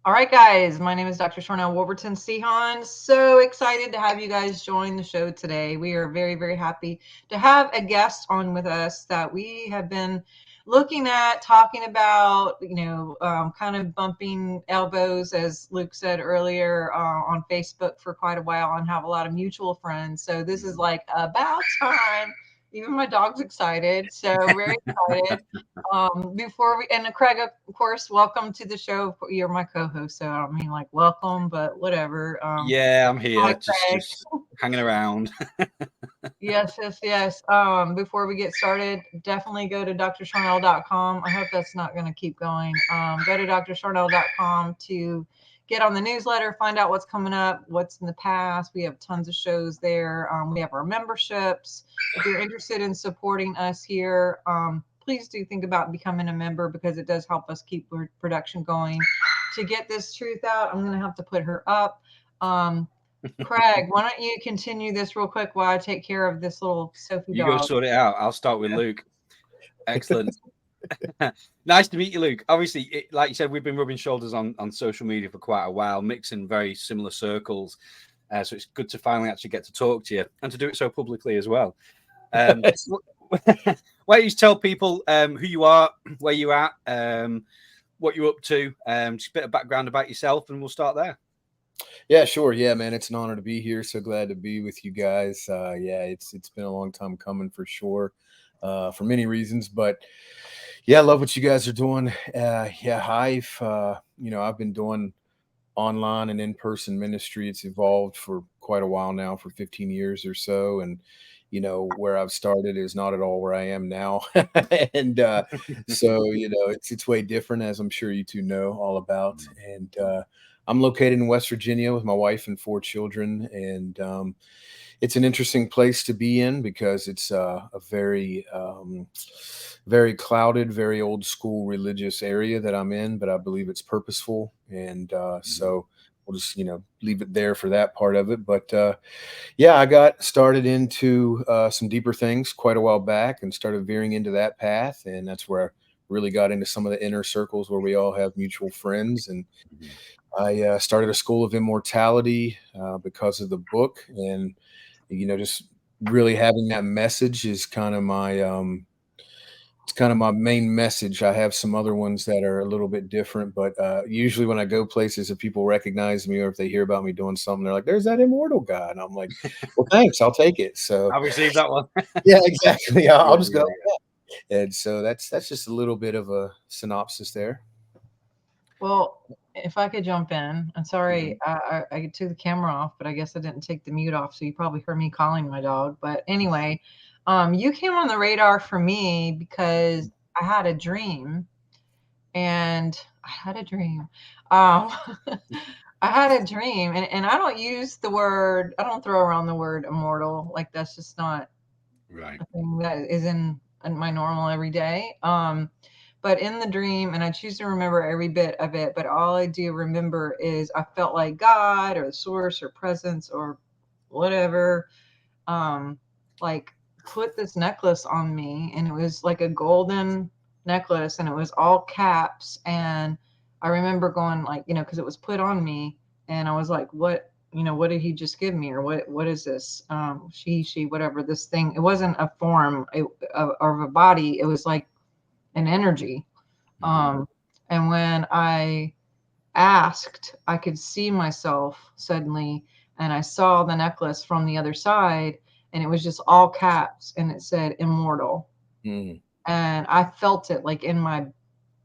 All right, guys. My name is Dr. Sharnael Wolverton Sehan. So excited to have you guys join the show today. We are very, very happy to have a guest on with us that we have been looking at, talking about, kind of bumping elbows, as Luke said earlier, on Facebook for quite a while and have a lot of mutual friends. So this is like about time. Even my dog's excited. So very excited. Before we and Craig, of course, welcome to the show. You're my co-host, so I mean, like, welcome, but whatever. Yeah, I'm Hi, here, just Craig. just hanging around. Yes, yes, yes. Before we get started, definitely go to drsharnell.com. I hope that's not going to keep going. Go to drsharnell.com to get on the newsletter, find out what's coming up, what's in the past. We have tons of shows there. We have our memberships. If you're interested in supporting us here, please do think about becoming a member because it does help us keep production going. To get this truth out, I'm going to have to put her up. Craig, why don't you continue this real quick while I take care of this little Sophie You go dog? sort it out. I'll start with Luke. Excellent. Nice to meet you, Luke. Obviously, like you said, we've been rubbing shoulders on social media for quite a while, mixing very similar circles. So it's good to finally actually get to talk to you and to do it so publicly as well. Why don't you tell people who you are, where you're at, what you're up to, just a bit of background about yourself, and we'll start there. Yeah, sure. Yeah, man, it's an honor to be here. So glad to be with you guys. Yeah, it's been a long time coming for sure, for many reasons. But yeah, I love what you guys are doing. Yeah, I've been doing online and in-person ministry. It's evolved for quite a while now, for 15 years or so, and where I've started is not at all where I am now. And so it's way different, as I'm sure you two know all about. And I'm located in West Virginia with my wife and 4 children, and it's an interesting place to be in because it's a very clouded, very old school religious area that I'm in, but I believe it's purposeful, and so we'll just leave it there for that part of it. But yeah, I got started into some deeper things quite a while back and started veering into that path, and that's where I really got into some of the inner circles where we all have mutual friends. And I started a school of immortality because of the book, and just really having that message is kind of my it's kind of my main message. I have some other ones that are a little bit different, but usually when I go places, if people recognize me or if they hear about me doing something, they're like, "There's that immortal guy," and I'm like, "Well, thanks, I'll take it." So I'll receive that one. yeah, exactly. I'll Yeah, just go. yeah. And so that's just a little bit of a synopsis there. Well, if I could jump in, I'm Mhm. sorry, I took the camera off, but I guess I didn't take the mute off, so you probably heard me calling my dog. But anyway, you came on the radar for me because I had a dream, and I had a dream. Um, I had a dream, and I don't use the word, I don't throw around the word immortal. Like, that's just not Right. a thing that is in my normal everyday. But in the dream, and I choose to remember every bit of it, but all I do remember is I felt like God or the source or presence or whatever, um, like put this necklace on me, and it was like a golden necklace, and it was all caps. And I remember going like, because it was put on me, and I was like, what did he just give me, or what is this? She, whatever this thing. It wasn't a form of a body. It was like an energy. Mhm. Um, and when I asked, I could see myself suddenly, and I saw the necklace from the other side, and it was just all caps, and it said immortal. Mm. And I felt it like in my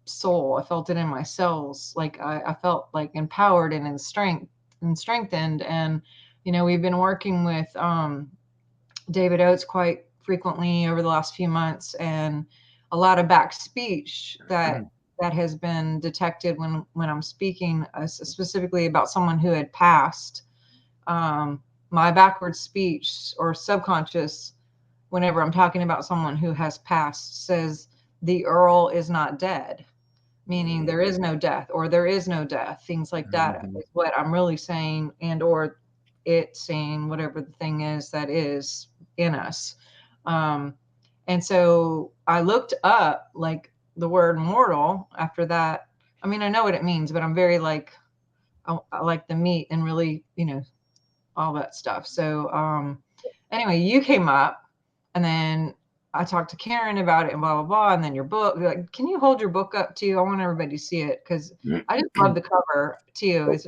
soul. I felt it in my cells. Like I felt like empowered and in strength and strengthened. And we've been working with David Oates quite frequently over the last few months, and a lot of back speech that has been detected when I'm speaking specifically about someone who had passed. My backward speech or subconscious, whenever I'm talking about someone who has passed, says the Earl is not dead, meaning there is no death or there is no death. Things like that Mhm. is what I'm really saying, and or it saying whatever the thing is that is in us. Um, and so I looked up like the word mortal after that. I mean, I know what it means, but I'm very like I like the meat and really, all that stuff. So anyway, you came up, and then I talked to Karen about it and blah blah blah, and then your book. Like, can you hold your book up too? I want everybody to see it because I just love the cover too. It's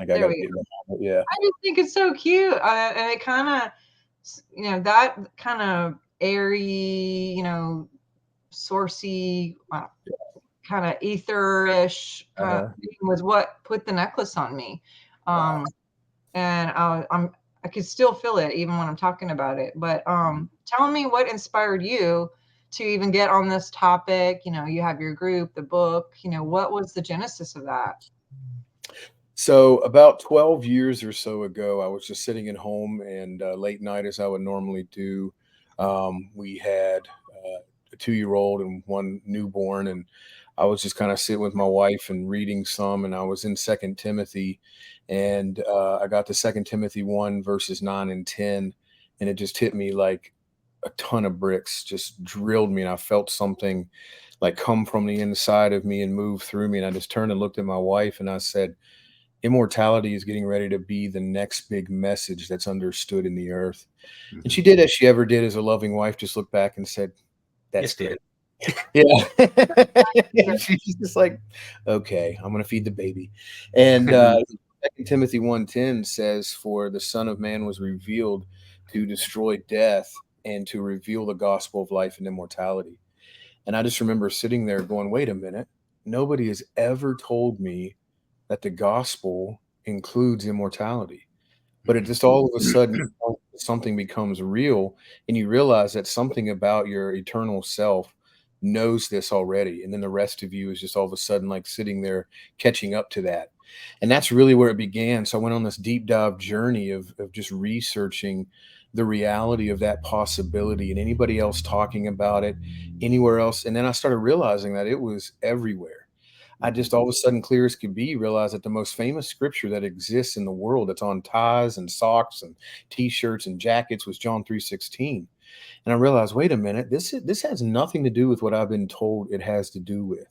there we go. Yeah, I just think it's so cute, and it kind of, that kind of airy, sourcey, kind of etherish thing was what put the necklace on me. Wow. And I could still feel it even when I'm talking about it. But tell me what inspired you to even get on this topic. You have your group, the book. What was the genesis of that? So about 12 years or so ago, I was just sitting at home, and late night, as I would normally do, we had a 2-year-old and one newborn, and I was just kind of sitting with my wife and reading some, and I was in Second Timothy, and I got to Second Timothy 1 verses 9 and 10, and it just hit me like a ton of bricks, just drilled me, and I felt something like come from the inside of me and move through me, and I just turned and looked at my wife, and I said, immortality is getting ready to be the next big message that's understood in the earth. Mm-hmm. And she did as she ever did as a loving wife, just looked back and said, that's good. Yeah. She's just like, okay, I'm going to feed the baby. And 2 Timothy 1:10 says, for the Son of Man was revealed to destroy death and to reveal the gospel of life and immortality. And I just remember sitting there going, wait a minute, nobody has ever told me that the gospel includes immortality. But it just all of a sudden, something becomes real, and you realize that something about your eternal self knows this already. And then the rest of you is just all of a sudden like sitting there catching up to that. And that's really where it began. So I went on this deep dive journey of just researching the reality of that possibility and anybody else talking about it anywhere else. And then I started realizing that it was everywhere. I just all of a sudden, clear as could be, realized that the most famous scripture that exists in the world that's on ties and socks and t-shirts and jackets was John 3:16. And I realized, wait a minute, this has nothing to do with what I've been told it has to do with.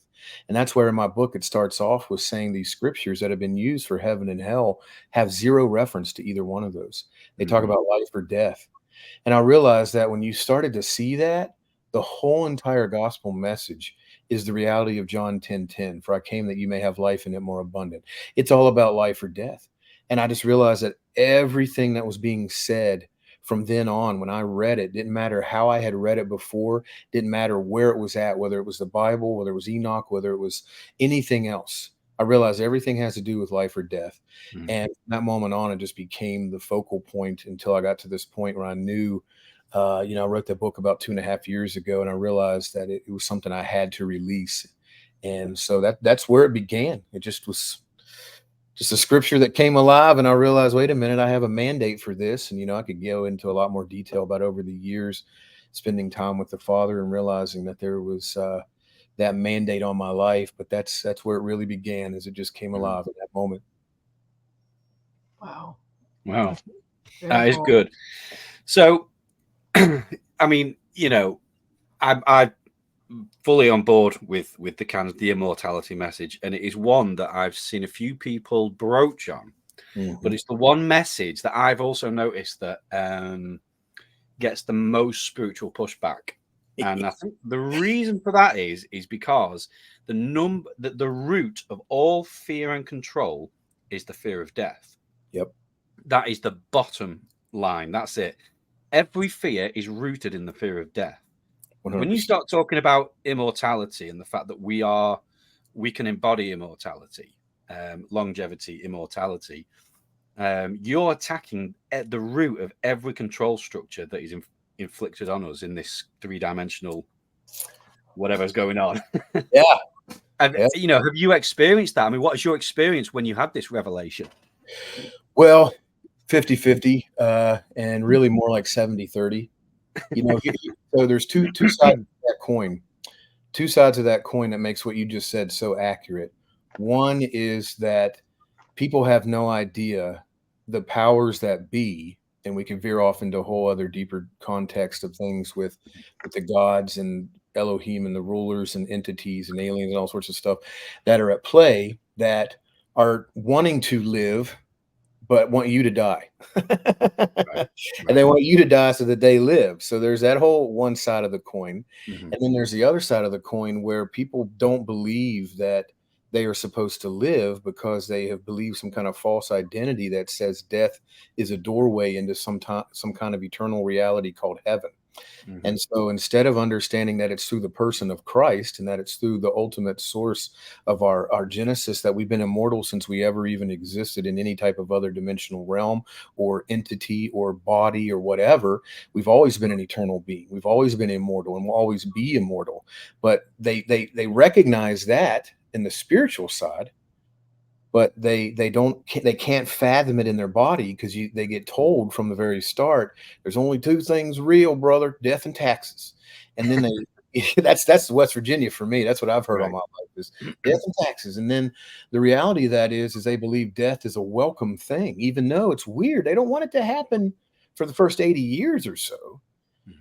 And that's where in my book it starts off with saying these scriptures that have been used for heaven and hell have zero reference to either one of those. They talk about life or death. And I realized that when you started to see that, the whole entire gospel message is the reality of John 10:10. For I came that you may have life in it more abundant. It's all about life or death. And I just realized that everything that was being said from then on, when I read it, didn't matter how I had read it before, didn't matter where it was at, whether it was the Bible, whether it was Enoch, whether it was anything else. I realized everything has to do with life or death. And from that moment on, it just became the focal point until I got to this point where I knew, I wrote that book about 2.5 years ago, and I realized that it was something I had to release. And so that's where it began. It just was just a scripture that came alive, and I realized, wait a minute, I have a mandate for this. And, I could go into a lot more detail about over the years, spending time with the Father and realizing that there was that mandate on my life. But that's where it really began, as it just came alive at that moment. Wow. That is good. So, I mean, I'm fully on board with the kind of the immortality message, and it is one that I've seen a few people broach on, but it's the one message that I've also noticed that gets the most spiritual pushback. And I think the reason for that is because the root of all fear and control is the fear of death. Yep. That is the bottom line. That's it. Every fear is rooted in the fear of death. 100%. When you start talking about immortality and the fact that we can embody immortality, longevity, immortality, you're attacking at the root of every control structure that is inflicted on us in this 3-dimensional whatever's going on. Yeah. Have you experienced that? I mean, what is your experience when you had this revelation? Well, 50-50, and really more like 70-30. So there's two sides of that coin. Two sides of that coin that makes what you just said so accurate. One is that people have no idea the powers that be, and we can veer off into a whole other deeper context of things with the gods and Elohim and the rulers and entities and aliens and all sorts of stuff that are at play that are wanting to live, but want you to die. Right. And they want you to die so that they live. So there's that whole one side of the coin. Mhm. And then there's the other side of the coin where people don't believe that they are supposed to live because they have believed some kind of false identity that says death is a doorway into some kind of eternal reality called heaven. Mhm. And so instead of understanding that it's through the person of Christ and that it's through the ultimate source of our Genesis that we've been immortal since we ever even existed in any type of other dimensional realm or entity or body or whatever, we've always been an eternal being. We've always been immortal and will always be immortal. But they recognize that in the spiritual side, but they can't fathom it in their body because they get told from the very start there's only two things real, brother: death and taxes. And then they that's West Virginia for me. That's what I've heard all Right. my life is death and taxes. And then the reality of that is they believe death is a welcome thing, even though it's weird. They don't want it to happen for the first 80 years or so.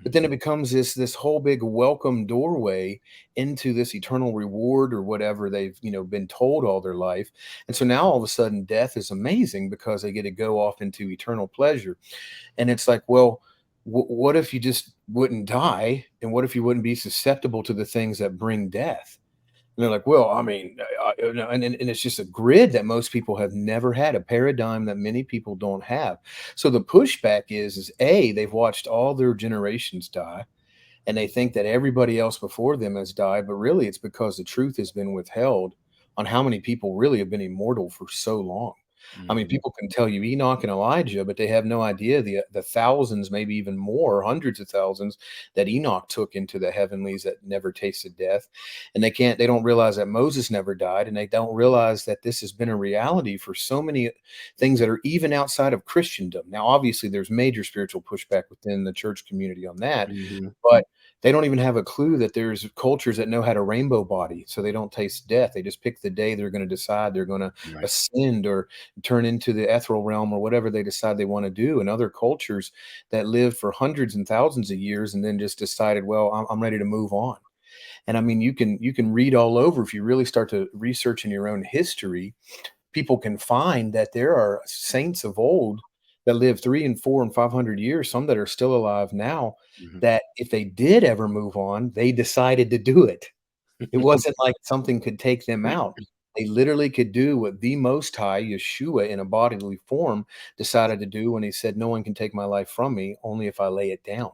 But then it becomes this whole big welcome doorway into this eternal reward or whatever they've been told all their life. And so now all of a sudden death is amazing because they get to go off into eternal pleasure. And it's like, well, what if you just wouldn't die, and what if you wouldn't be susceptible to the things that bring death? And they're like, well, I mean, and it's just a grid that most people have never had, a paradigm that many people don't have. So the pushback is A, they've watched all their generations die, and they think that everybody else before them has died, but really it's because the truth has been withheld on how many people really have been immortal for so long. I mean, people can tell you Enoch and Elijah, but they have no idea the thousands, maybe even more, hundreds of thousands that Enoch took into the heavenlies that never tasted death. And they don't realize that Moses never died, and they don't realize that this has been a reality for so many things that are even outside of Christendom. Now, obviously, there's major spiritual pushback within the church community on that, but they don't even have a clue that there's cultures that know how to rainbow body so they don't taste death. They just pick the day they're going to decide they're going to Right. ascend or turn into the ethereal realm or whatever they decide they want to do. And other cultures that lived for hundreds and thousands of years and then just decided, well, I'm ready to move on. And I mean, you can read all over if you really start to research in your own history. People can find that there are saints of old that lived 3 and 4 and 500 years, some that are still alive now, that if they did ever move on, they decided to do it. It wasn't like something could take them out. They literally could do what the Most High, Yeshua, in a bodily form, decided to do when he said, "No one can take my life from me, only if I lay it down."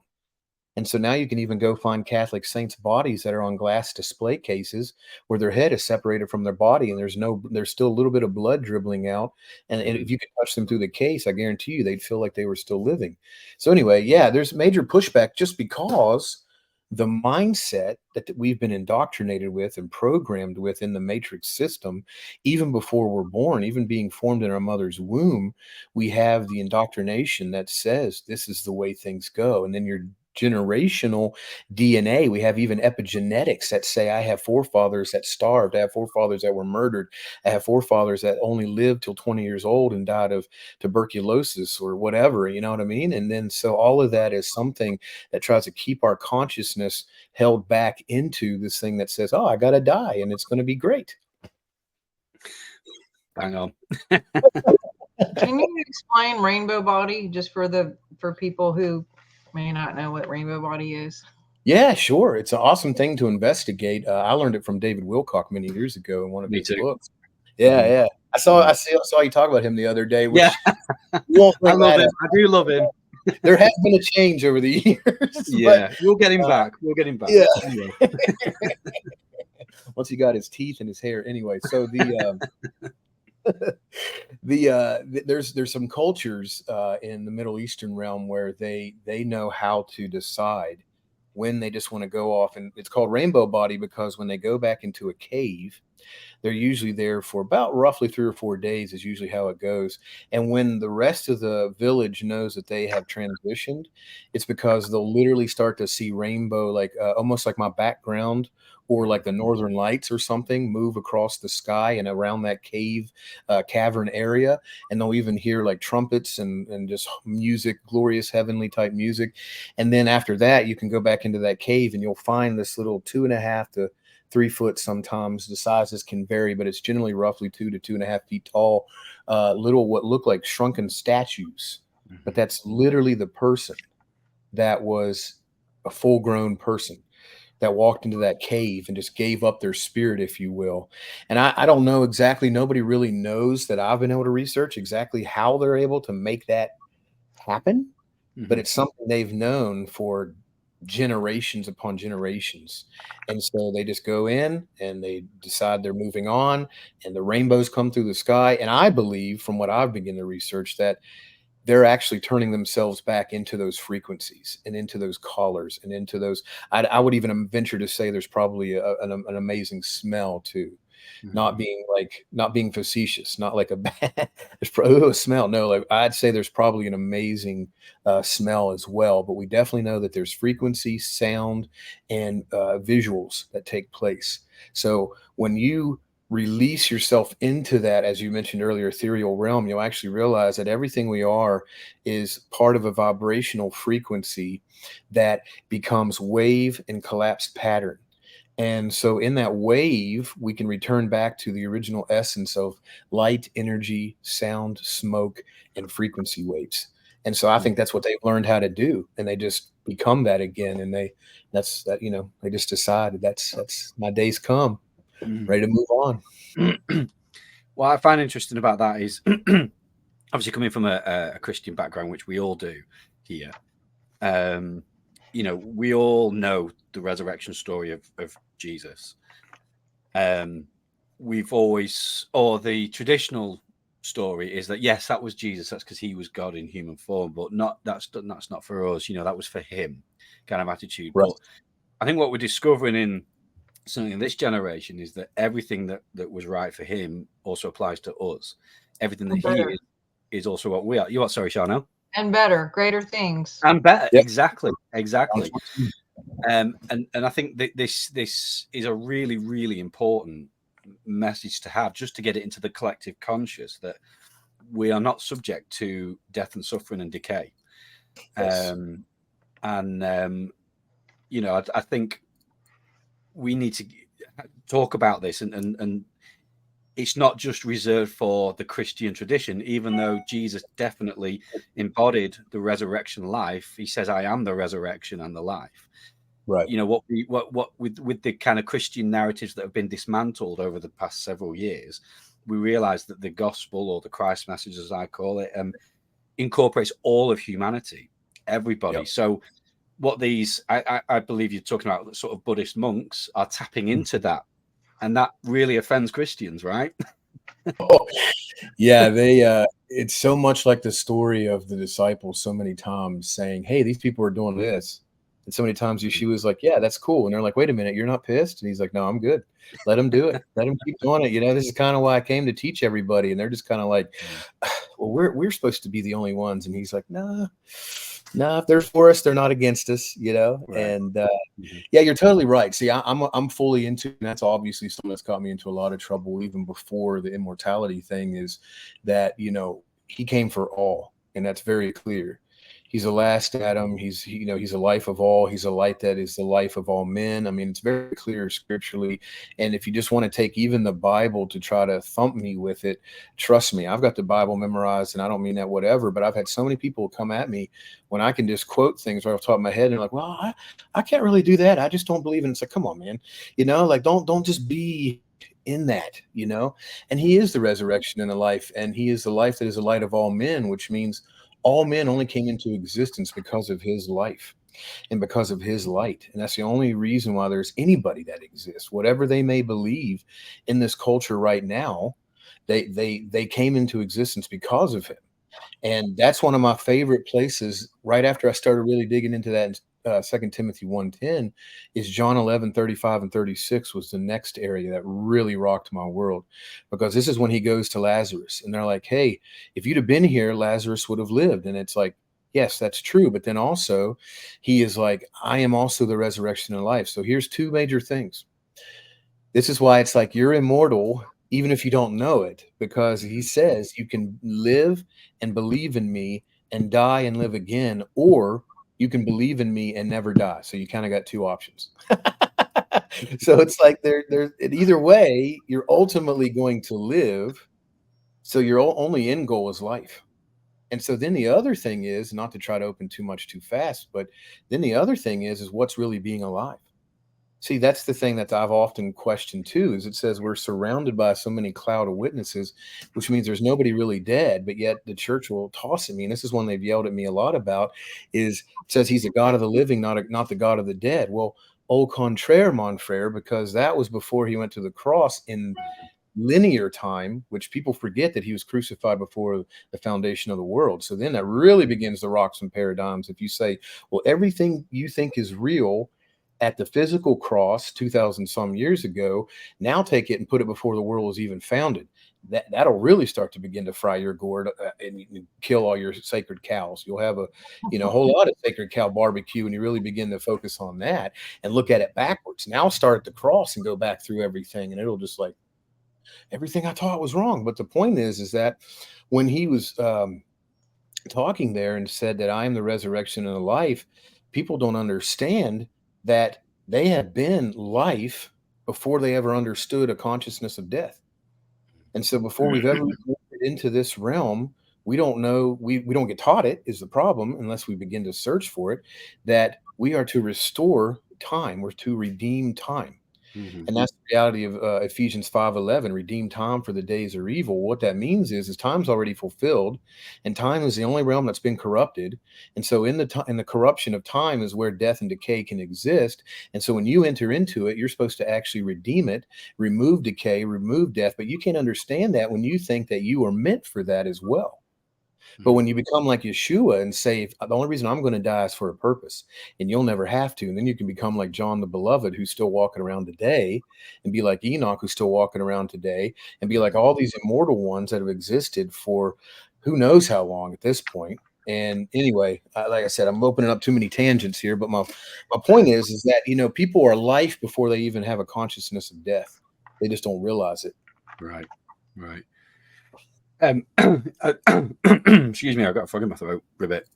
And so now you can even go find Catholic saints' bodies that are on glass display cases where their head is separated from their body and there's still a little bit of blood dribbling out. And if you could touch them through the case, I guarantee you they'd feel like they were still living. So anyway, yeah, there's major pushback just because the mindset that we've been indoctrinated with and programmed with in the matrix system, even before we're born, even being formed in our mother's womb, we have the indoctrination that says this is the way things go. And then your generational DNA. We have even epigenetics that say I have forefathers that starved, I have forefathers that were murdered, I have forefathers that only lived till 20 years old and died of tuberculosis or whatever, you know what I mean? And then so all of that is something that tries to keep our consciousness held back into this thing that says, oh, I got to die and it's going to be great. Bang on. Can you explain rainbow body just for people who may not know what rainbow body is? Yeah, sure. It's an awesome thing to investigate. I learned it from David Wilcock many years ago in one of Me his too. books. Yeah, yeah. I saw you talk about him the other day, which you won't I bring love that him. up. I do love him. There has been a change over the years. Yeah, we'll get him back. We'll get him back. Yeah. Anyway. Once he got his teeth and his hair. Anyway, so there's some cultures in the Middle Eastern realm where they know how to decide when they just want to go off, and it's called rainbow body because when they go back into a cave, they're usually there for about roughly 3 or 4 days is usually how it goes. And when the rest of the village knows that they have transitioned, it's because they'll literally start to see rainbow, like almost like my background or like the northern lights or something move across the sky and around that cave cavern area. And they'll even hear like trumpets and just music, glorious heavenly type music. And then after that, you can go back into that cave and you'll find this little 2.5 to 3 foot sometimes. The sizes can vary, but it's generally roughly 2 to 2.5 feet tall. Little what look like shrunken statues, but that's literally the person that was a full-grown person that walked into that cave and just gave up their spirit, if you will. And I don't know exactly, nobody really knows that I've been able to research exactly how they're able to make that happen, but it's something they've known for generations upon generations. And so they just go in and they decide they're moving on, and the rainbows come through the sky. And I believe, from what I've begun to research, that they're actually turning themselves back into those frequencies and into those callers and into those. I would even venture to say there's probably an amazing smell too. Not being facetious, not like a bad there's probably a smell. No, like I'd say there's probably an amazing smell as well. But we definitely know that there's frequency, sound, and visuals that take place. So when you release yourself into that, as you mentioned earlier, ethereal realm, you'll actually realize that everything we are is part of a vibrational frequency that becomes wave and collapsed pattern. And so in that wave, we can return back to the original essence of light, energy, sound, smoke, and frequency waves. And so I think that's what they've learned how to do. And they just become that again. And they just decided that's my day's come, ready to move on. What I find interesting about that is obviously coming from a Christian background, which we all do here. We all know the resurrection story of Jesus. We've always, or the traditional story is that yes, that was Jesus. That's because he was God in human form, but that's not for us. That was for him, kind of attitude. Right. But I think what we're discovering in something in this generation is that everything that was right for him also applies to us. Everything that he is also what we are. You are, sorry, Sharnael? And better, greater things. And better. Yep. Exactly. And I think that this is a really, really important message to have, just to get it into the collective conscious that we are not subject to death and suffering and decay. Yes. I think we need to talk about this, and it's not just reserved for the Christian tradition, even though Jesus definitely embodied the resurrection life. He says, I am the resurrection and the life. Right. What with the kind of Christian narratives that have been dismantled over the past several years, we realize that the gospel, or the Christ message, as I call it, incorporates all of humanity, everybody. Yep. So what these, I believe you're talking about, sort of Buddhist monks are tapping into that, and that really offends Christians, right? Oh, yeah, they it's so much like the story of the disciples so many times saying, hey, these people are doing this. And so many times Yeshua was like, yeah, that's cool. And they're like, wait a minute, you're not pissed? And he's like, no, I'm good. Let them do it. Let them keep doing it. This is kind of why I came to teach everybody. And they're just kind of like, well, we're supposed to be the only ones. And he's like, nah, if they're for us, they're not against us, Right. And yeah, you're totally right. See, I'm fully into, and that's obviously something that's got me into a lot of trouble even before the immortality thing, is that, he came for all, and that's very clear. He's the last Adam. He's a life of all. He's a light that is the life of all men. I mean, it's very clear scripturally. And if you just want to take even the Bible to try to thump me with it, trust me, I've got the Bible memorized, and I don't mean that whatever, but I've had so many people come at me when I can just quote things right off the top of my head, and they're like, well, I can't really do that. I just don't believe it. And it's like, come on, man, like don't just be in that, and he is the resurrection and the life, and he is the life that is the light of all men, which means all men only came into existence because of his life and because of his light. And that's the only reason why there's anybody that exists. Whatever they may believe in this culture right now, they came into existence because of him. And that's one of my favorite places. Right after I started really digging into that, 2 Timothy 1:10 is John 11:35 and 36 was the next area that really rocked my world, because this is when he goes to Lazarus, and they're like, hey, if you'd have been here, Lazarus would have lived. And it's like, yes, that's true. But then also he is like, I am also the resurrection and life. So here's two major things. This is why it's like you're immortal, even if you don't know it, because he says you can live and believe in me and die and live again, or you can believe in me and never die. So you kind of got two options. So it's like there. Either way, you're ultimately going to live. So your only end goal is life. And so then the other thing is, not to try to open too much too fast, but then the other thing is what's really being alive. See, that's the thing that I've often questioned too, is it says we're surrounded by so many cloud of witnesses, which means there's nobody really dead, but yet the church will toss at me. And this is one they've yelled at me a lot about, is it says he's a God of the living, not the God of the dead. Well, au contraire, mon frere, because that was before he went to the cross in linear time, which people forget that he was crucified before the foundation of the world. So then that really begins to rock some paradigms. If you say, well, everything you think is real at the physical cross 2000 some years ago, now take it and put it before the world was even founded. That'll really start to begin to fry your gourd and kill all your sacred cows. You'll have a whole lot of sacred cow barbecue, and you really begin to focus on that and look at it backwards. Now start at the cross and go back through everything, and it'll just like everything I taught was wrong. But the point is that when he was talking there and said that I am the resurrection and the life, people don't understand that they have been life before they ever understood a consciousness of death. And so before we've ever entered into this realm, we don't know, we don't get taught it is the problem unless we begin to search for it, that we are to restore time. We're to redeem time. Mm-hmm. And that's the reality of Ephesians 5:11, redeem time for the days are evil. What that means is time's already fulfilled, and time is the only realm that's been corrupted. And so in the corruption of time is where death and decay can exist. And so when you enter into it, you're supposed to actually redeem it, remove decay, remove death. But you can't understand that when you think that you are meant for that as well. But when you become like Yeshua and say, the only reason I'm going to die is for a purpose, and you'll never have to. And then you can become like John the Beloved, who's still walking around today, and be like Enoch, who's still walking around today, and be like all these immortal ones that have existed for who knows how long at this point. And anyway, like I said, I'm opening up too many tangents here, but my point is that, people are life before they even have a consciousness of death. They just don't realize it. Right. Excuse me, I've got a frog in my throat for a bit.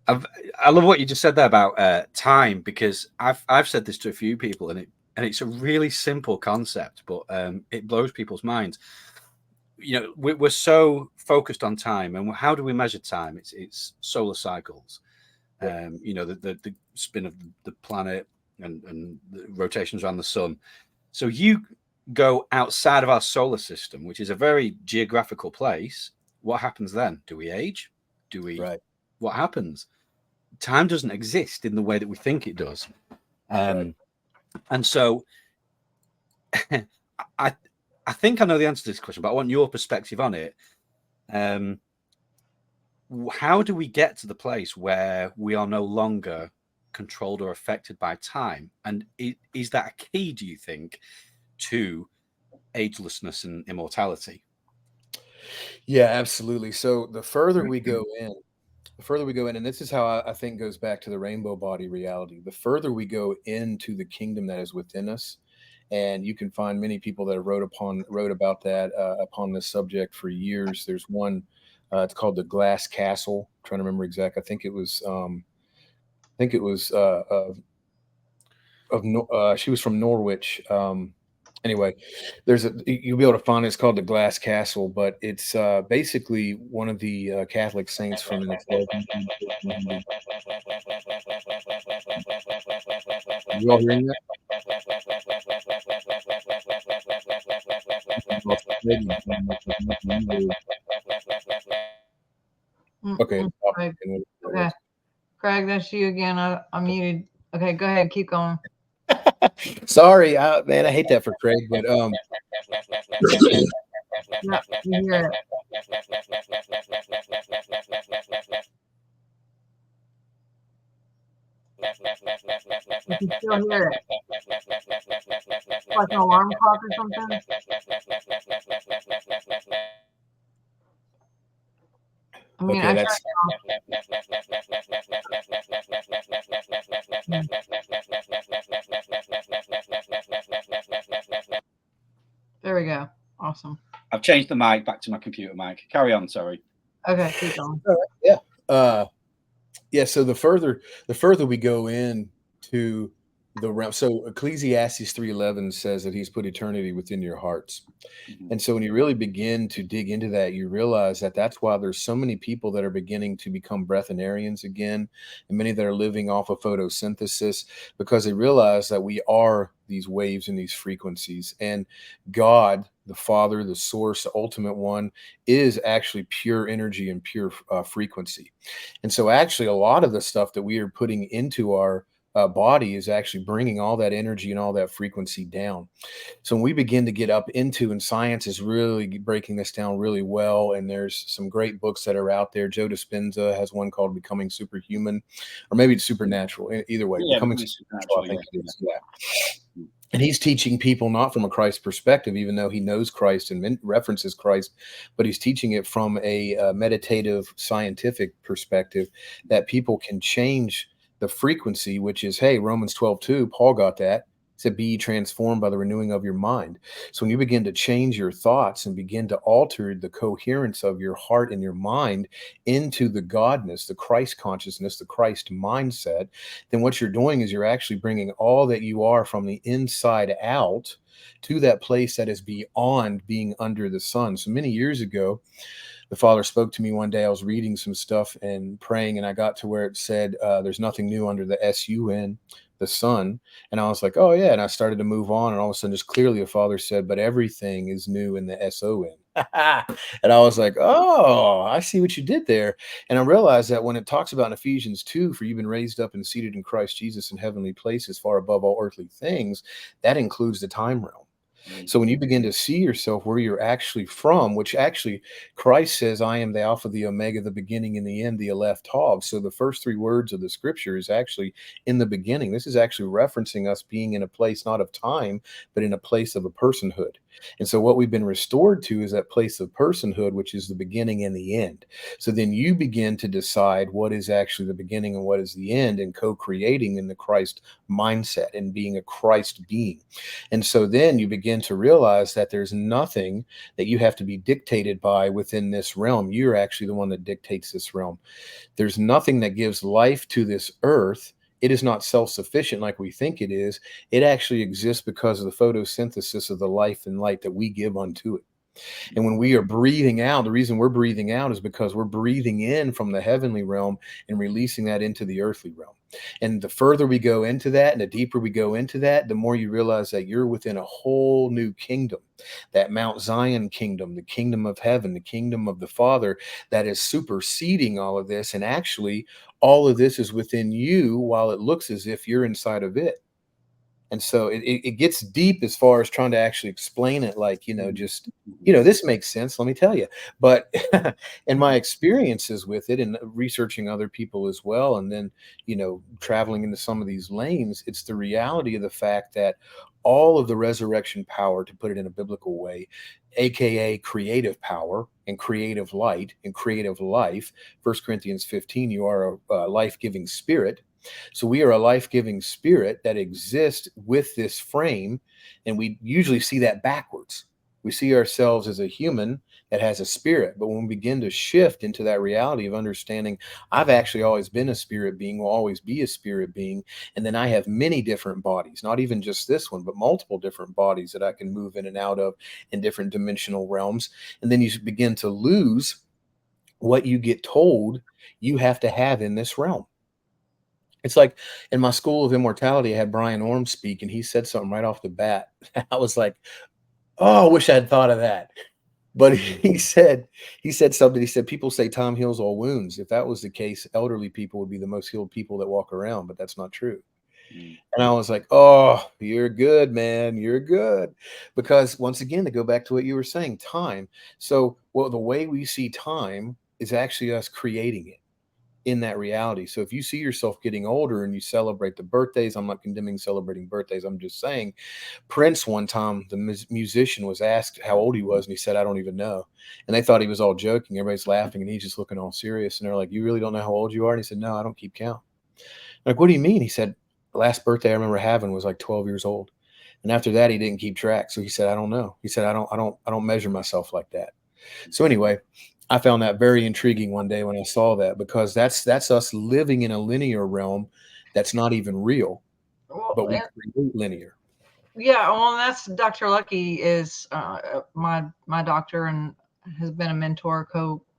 I love what you just said there about time, because I've said this to a few people, and it's a really simple concept, but it blows people's minds. We're so focused on time, and how do we measure time? It's solar cycles. The spin of the planet and the rotations around the sun. So you go outside of our solar system, which is a very geographical place. What happens then? Do we age? Right. What happens? Time doesn't exist in the way that we think it does. Right. And so I think I know the answer to this question, but I want your perspective on it. How do we get to the place where we are no longer controlled or affected by time? And is that a key, do you think, to agelessness and immortality? Yeah, absolutely. So the further we go in, and this is how I think goes back to the rainbow body reality. The further we go into the kingdom that is within us, and you can find many people that have wrote about that upon this subject for years. There's one, it's called the Glass Castle. I'm trying to remember exactly. I think it was she was from Norwich. Anyway, you'll be able to find it. It's called the Glass Castle, but it's basically one of the Catholic saints from the You all hearing that? Okay. Okay. Craig, that's you again. I'm muted. Okay, go ahead. Keep going. Sorry, man, I hate that for Craig, but Yeah, you hear it. You can still hear it. Like an alarm clock or something. I mean, okay, that's there we go. Awesome. I've changed the mic back to my computer mic. Carry on, sorry. Okay, keep going. Yeah. So the further we go in to the realm. So Ecclesiastes 3:11 says that he's put eternity within your hearts. And so when you really begin to dig into that, you realize that that's why there's so many people that are beginning to become breatharians again, and many that are living off of photosynthesis, because they realize that we are these waves and these frequencies. And God, the Father, the source, the ultimate one, is actually pure energy and pure frequency. And so actually a lot of the stuff that we are putting into our body is actually bringing all that energy and all that frequency down. So when we begin to get up into, and science is really breaking this down really well, and there's some great books that are out there. Joe Dispenza has one called Becoming Superhuman, or maybe it's Supernatural. Either way, Yeah, Becoming Supernatural, I think it is. Yeah. And he's teaching people not from a Christ perspective, even though he knows Christ and references Christ, but he's teaching it from a meditative, scientific perspective, that people can change the frequency, which is, hey, Romans 12:2, Paul got that. He said, be ye transformed by the renewing of your mind. So when you begin to change your thoughts and begin to alter the coherence of your heart and your mind into the Godness, the Christ consciousness, the Christ mindset, then what you're doing is you're actually bringing all that you are from the inside out to that place that is beyond being under the sun. So many years ago, the Father spoke to me one day. I was reading some stuff and praying, and I got to where it said, there's nothing new under the sun, the sun. And I was like, oh, yeah. And I started to move on. And all of a sudden, just clearly, the Father said, but everything is new in the son. And I was like, oh, I see what you did there. And I realized that when it talks about in Ephesians 2, for you've been raised up and seated in Christ Jesus in heavenly places, far above all earthly things, that includes the time realm. So when you begin to see yourself where you're actually from, which actually Christ says, I am the Alpha, the Omega, the beginning and the end, the Aleph Tav. So the first three words of the scripture is actually in the beginning. This is actually referencing us being in a place not of time, but in a place of a personhood. And so what we've been restored to is that place of personhood, which is the beginning and the end. So then you begin to decide what is actually the beginning and what is the end, and co-creating in the Christ mindset and being a Christ being. And so then you begin to realize that there's nothing that you have to be dictated by within this realm. You're actually the one that dictates this realm. There's nothing that gives life to this earth. It is not self-sufficient like we think it is. It actually exists because of the photosynthesis of the life and light that we give unto it. And when we are breathing out, the reason we're breathing out is because we're breathing in from the heavenly realm and releasing that into the earthly realm. And the further we go into that and the deeper we go into that, the more you realize that you're within a whole new kingdom, that Mount Zion kingdom, the kingdom of heaven, the kingdom of the Father, that is superseding all of this. And actually, all of this is within you while it looks as if you're inside of it. And so it gets deep as far as trying to actually explain it, like, just, this makes sense, let me tell you. But in my experiences with it and researching other people as well, and then, traveling into some of these lanes, it's the reality of the fact that all of the resurrection power, to put it in a biblical way, aka creative power and creative light and creative life, 1 Corinthians 15, you are a life-giving spirit. So we are a life-giving spirit that exists with this frame, and we usually see that backwards. We see ourselves as a human that has a spirit, but when we begin to shift into that reality of understanding, I've actually always been a spirit being, will always be a spirit being, and then I have many different bodies, not even just this one, but multiple different bodies that I can move in and out of in different dimensional realms. And then you begin to lose what you get told you have to have in this realm. It's like in my School of Immortality, I had Brian Orm speak, and he said something right off the bat. I was like, oh, I wish I had thought of that. But he said something. He said, people say time heals all wounds. If that was the case, elderly people would be the most healed people that walk around, but that's not true. And I was like, oh, you're good, man. You're good. Because once again, to go back to what you were saying, time. So, well, the way we see time is actually us creating it in that reality. So if you see yourself getting older and you celebrate the birthdays, I'm not condemning celebrating birthdays. I'm just saying, Prince one time, the musician, was asked how old he was, and he said, I don't even know. And they thought he was all joking. Everybody's laughing, and he's just looking all serious. And they're like, you really don't know how old you are? And he said, no, I don't keep count. Like, what do you mean? He said, the last birthday I remember having was like 12 years old. And after that, he didn't keep track. So he said, I don't know. He said, I don't measure myself like that. So anyway, I found that very intriguing one day when I saw that, because that's us living in a linear realm that's not even real. but Well, we create linear. yeah, well, that's Dr. Lucky is my doctor and has been a mentor,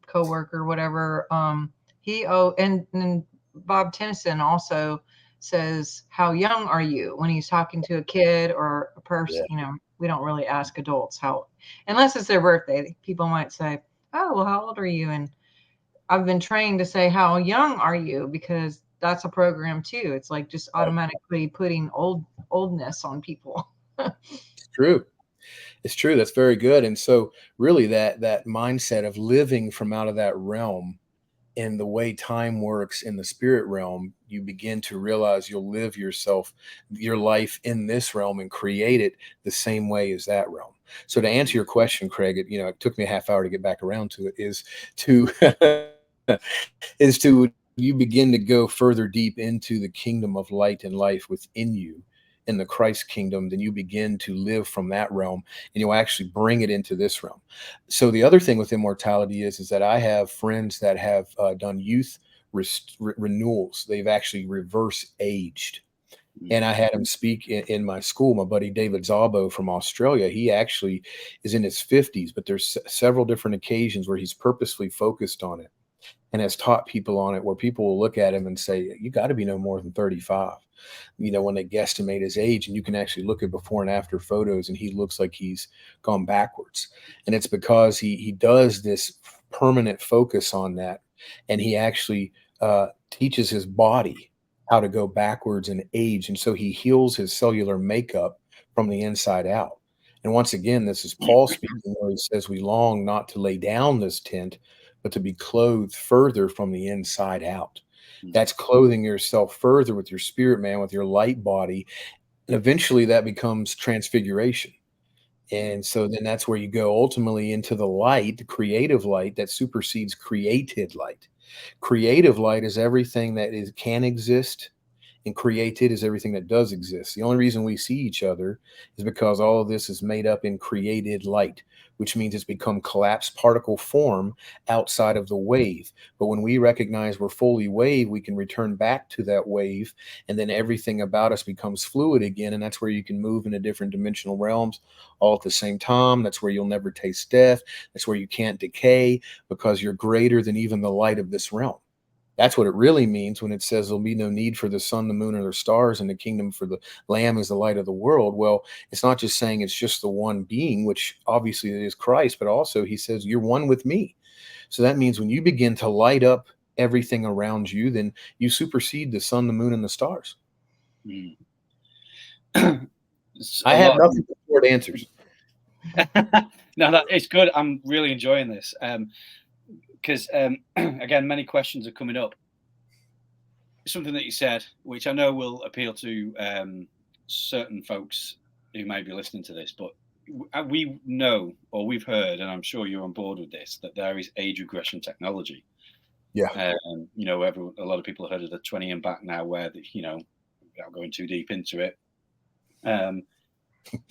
co-worker, whatever. And Bob Tennyson also says, "How young are you?" when he's talking to a kid or a person. Yeah. You know, we don't really ask adults how, unless it's their birthday. People might say, "Oh, well, how old are you?" And I've been trained to say, "How young are you?" because that's a program too. It's like just automatically putting oldness on people. It's true. It's true. That's very good. And so really that mindset of living from out of that realm and the way time works in the spirit realm, you begin to realize you'll live your life in this realm and create it the same way as that realm. So to answer your question, Craig, it took me a half hour to get back around to it, is to is to you begin to go further deep into the kingdom of light and life within you in the Christ kingdom, then you begin to live from that realm and you'll actually bring it into this realm. So the other thing with immortality is that I have friends that have done youth renewals. They've actually reverse aged. And I had him speak in my school. My buddy David Zabo from Australia, he actually is in his 50s, but there's several different occasions where he's purposely focused on it and has taught people on it, where people will look at him and say, you got to be no more than 35, when they guesstimate his age. And you can actually look at before and after photos and he looks like he's gone backwards. And it's because he does this permanent focus on that. And he actually teaches his body how to go backwards in age. And so he heals his cellular makeup from the inside out. And once again, this is Paul speaking, where he says, we long not to lay down this tent, but to be clothed further from the inside out. That's clothing yourself further with your spirit, man, with your light body. And eventually that becomes transfiguration. And so then that's where you go ultimately into the light, the creative light that supersedes created light. Creative light is everything that can exist, and created is everything that does exist. The only reason we see each other is because all of this is made up in created light, which means it's become collapsed particle form outside of the wave. But when we recognize we're fully wave, we can return back to that wave, and then everything about us becomes fluid again. And that's where you can move into different dimensional realms all at the same time. That's where you'll never taste death. That's where you can't decay, because you're greater than even the light of this realm. That's what it really means when it says there'll be no need for the sun, the moon, or the stars in the kingdom, for the Lamb is the light of the world. Well, it's not just saying it's just the one being, which obviously it is Christ, but also he says you're one with me. So that means when you begin to light up everything around you, then you supersede the sun, the moon, and the stars. I have nothing but short answers. No, it's good. I'm really enjoying this. Because again, many questions are coming up. Something that you said, which I know will appeal to certain folks who may be listening to this, but we know, or we've heard, and I'm sure you're on board with this, that there is age regression technology. Yeah. A lot of people have heard of the 20 and back now, where without going too deep into it,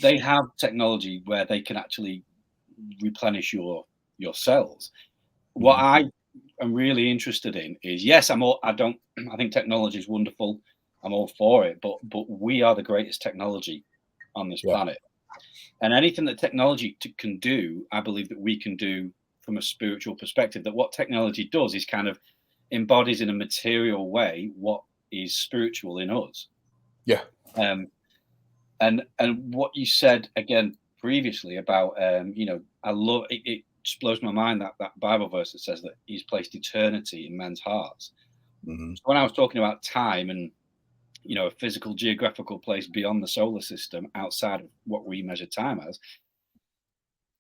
they have technology where they can actually replenish your cells. What I am really interested in is, yes, I think technology is wonderful. I'm all for it, but we are the greatest technology on this planet. And anything that technology can do, I believe that we can do from a spiritual perspective. That what technology does is kind of embodies in a material way what is spiritual in us. Yeah. And what you said again previously about, I love it. It just blows my mind that Bible verse that says that He's placed eternity in men's hearts. So when I was talking about time and a physical geographical place beyond the solar system, outside of what we measure time as,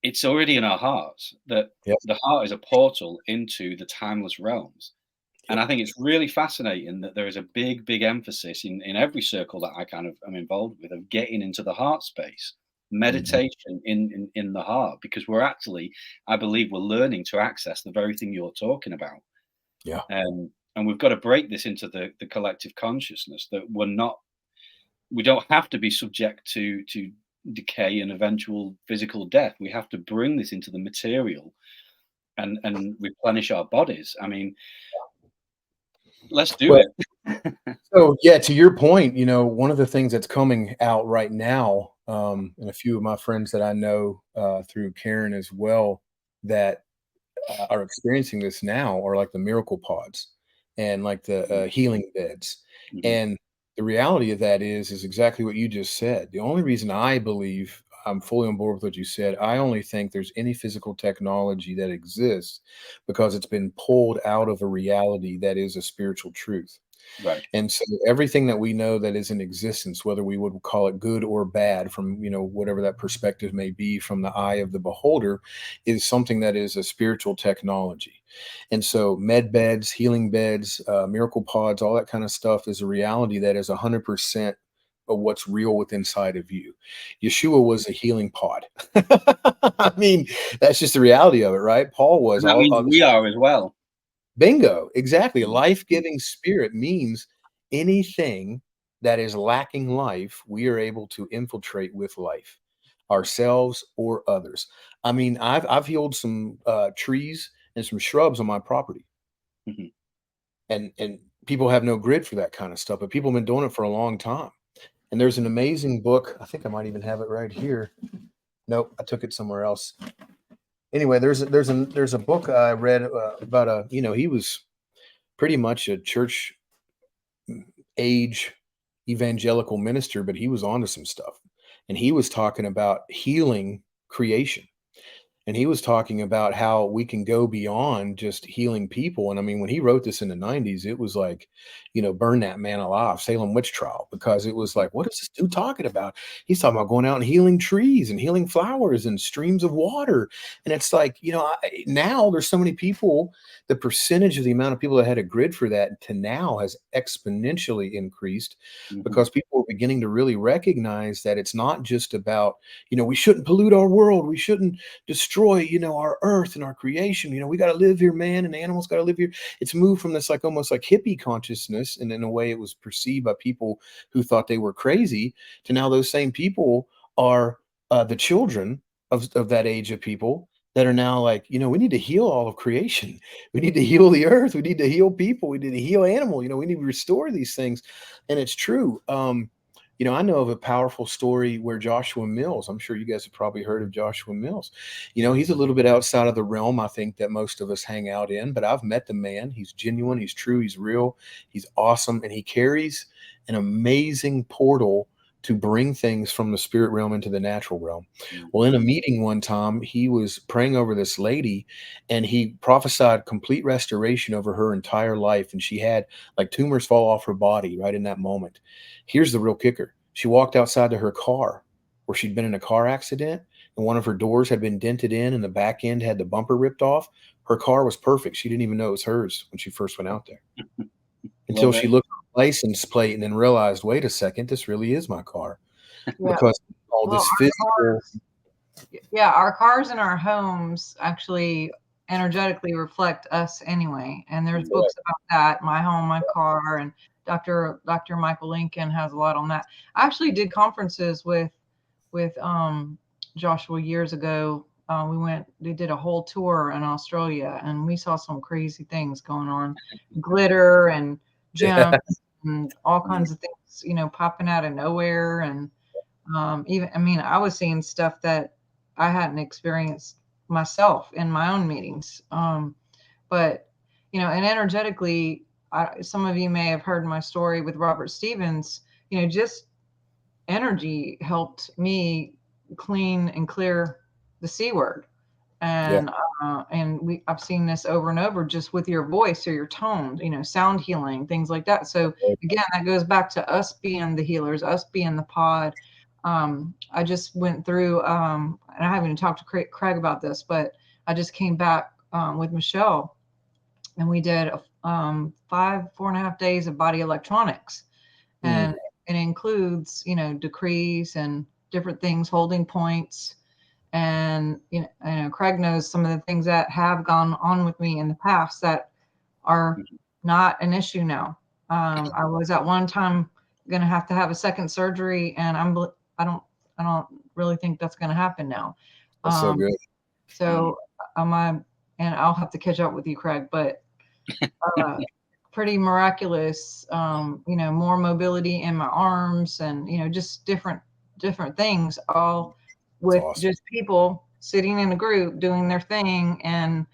it's already in our hearts. That the heart is a portal into the timeless realms. And I think it's really fascinating that there is a big emphasis in every circle that I kind of am involved with, of getting into the heart space, meditation in the heart, because we're actually, I believe, we're learning to access the very thing you're talking about. Yeah. And we've got to break this into the collective consciousness, that we don't have to be subject to decay and eventual physical death. We have to bring this into the material and replenish our bodies. I mean, let's do it. So yeah, to your point, one of the things that's coming out right now, and a few of my friends that I know through Karen as well, that are experiencing this now are like the miracle pods and like the healing beds. Mhm. And the reality of that is exactly what you just said. The only reason I believe I'm fully on board with what you said, I only think there's any physical technology that exists because it's been pulled out of a reality that is a spiritual truth. Right. And so everything that we know that is in existence, whether we would call it good or bad from, whatever that perspective may be from the eye of the beholder, is something that is a spiritual technology. And so med beds, healing beds, miracle pods, all that kind of stuff is a reality that is 100% of what's real within inside of you. Yeshua was a healing pod. I mean, that's just the reality of it, right? Paul was And that means we are as well. Bingo, exactly. A Mhm. life-giving spirit means anything that is lacking life, we are able to infiltrate with life, ourselves or others. I mean, I've healed some trees and some shrubs on my property, Mhm. and people have no grid for that kind of stuff, but people have been doing it for a long time. And there's an amazing book. I think I might even have it right here. Nope, I took it somewhere else. Anyway, there's a book I read about he was pretty much a church age evangelical minister, but he was onto some stuff. And he was talking about healing creation. And he was talking about how we can go beyond just healing people. And I mean, when he wrote this in the 90s, it was like, burn that man alive, Salem witch trial, because it was like, what is this dude talking about? He's talking about going out and healing trees and healing flowers and streams of water. And it's like, now there's so many people, the percentage of the amount of people that had a grid for that to now has exponentially increased Mhm. because people are beginning to really recognize that it's not just about, we shouldn't pollute our world. We shouldn't destroy, our earth and our creation. We got to live here, man, and the animals got to live here. It's moved from this like almost like hippie consciousness, and in a way it was perceived by people who thought they were crazy, to now those same people are the children of that age of people that are now like, we need to heal all of creation. We need to heal the earth. We need to heal people. We need to heal animal. We need to restore these things. And it's true. I know of a powerful story where Joshua Mills, I'm sure you guys have probably heard of Joshua Mills. He's a little bit outside of the realm, I think, that most of us hang out in, but I've met the man. He's genuine, he's true, he's real, he's awesome, and he carries an amazing portal to bring things from the spirit realm into the natural realm. Well, in a meeting one time, he was praying over this lady and he prophesied complete restoration over her entire life. And she had like tumors fall off her body right in that moment. Here's the real kicker. She walked outside to her car where she'd been in a car accident and one of her doors had been dented in and the back end had the bumper ripped off. Her car was perfect. She didn't even know it was hers when she first went out there until Love she it. looked at the license plate and then realized, wait a second, this really is my car. Yeah. Because all Well, this physical, yeah, our cars and our homes actually energetically reflect us anyway. And there's books about that, My Home, My Car, and Dr. Michael Lincoln has a lot on that. I actually did conferences with Joshua years ago. They did a whole tour in Australia and we saw some crazy things going on, glitter and yeah, gems and all kinds of things, popping out of nowhere. And even, I mean, I was seeing stuff that I hadn't experienced myself in my own meetings. But, and energetically, some of you may have heard my story with Robert Stevens, just energy helped me clean and clear the C word. yeah, And I've seen this over and over just with your voice or your tone, sound healing, things like that. So again, that goes back to us being the healers, us being the pod. I just went through, and I haven't even talked to Craig about this, but I just came back with Michelle, and we did 4.5 days of body electronics, and it includes, decrees and different things, holding points. And Craig knows some of the things that have gone on with me in the past that are not an issue now. I was at one time going to have a second surgery, and I don't I don't really think that's going to happen now. that's so good. So and I'll have to catch up with you, Craig. But pretty miraculous. More mobility in my arms, and just different things, all That's with awesome. just people sitting in a group doing their thing and